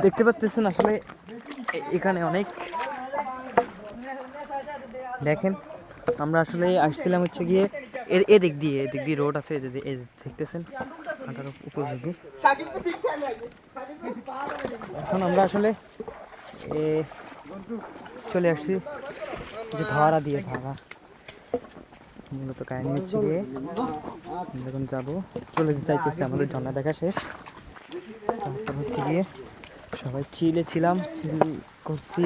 দেখতে পাচ্ছেন আসলে এখানে অনেক দেখেন আমরা আসলে আসছিলাম হচ্ছে গিয়ে এদিক দিয়ে রোড আছে দেখতেছেন হাঁটার উপযোগী। এখন আমরা আসলে চলে আসছি যে ভাড়া দিয়ে ভাড়া মূলত কাহিনী হচ্ছে গিয়ে যখন যাবো চলে যাইতেছি আমাদের ঝর্ণা দেখা শেষ। তারপর হচ্ছে গিয়ে সবাই চিলে ছিলাম, চিল করছি,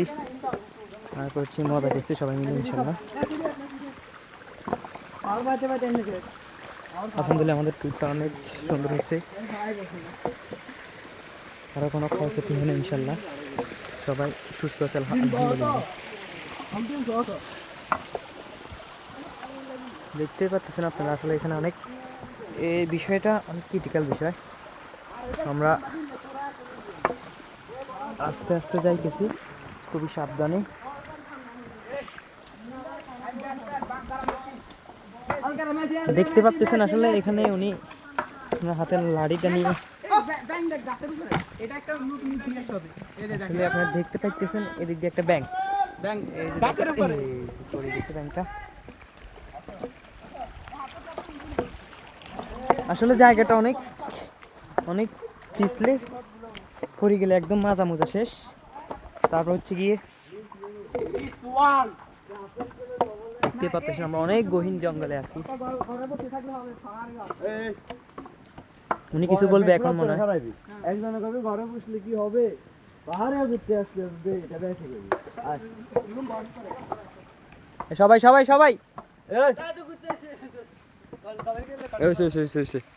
তারপর হচ্ছে মজা করছি সবাই মিলে ইনশাল্লাহ। আলহামদুলিল্লাহ আমাদের ট্যুরটা অনেক সুন্দর হয়েছে, আরও কোনো ক্ষয়ক্ষতি হয় না ইনশাল্লাহ। সবাই সুস্থ আছে আলহামদুলিল্লাহ। দেখতেই পাচ্ছেন আপনারা আসলে এখানে অনেক এই বিষয়টা অনেক ক্রিটিক্যাল বিষয়। আমরা আস্তে আস্তে যাইতেছি খুবই সাবধানে। দেখতে পাচ্ছেন আসলে এখানে উনি হাতের লাড়িটা নিয়ে আসলে আপনারা দেখতে পাচ্ছেন এদিক দিয়ে একটা ব্যাংক ব্যাংকটা আসলে জায়গাটা অনেক অনেক পিছলে পড়ে গেলে একদম মাজা মোজা শেষ। তারপর হচ্ছে গিয়ে দেখতে পাচ্ছেন আমরা অনেক গহীন জঙ্গলে আছি। উনি কিছু বলবে এখন মনে হয়। একজনে কবে ঘরে বসলে কি হবে, পাহাড়ে ঘুরতে আসলে এটা দেখে গেলি সবাই সবাই সবাই এই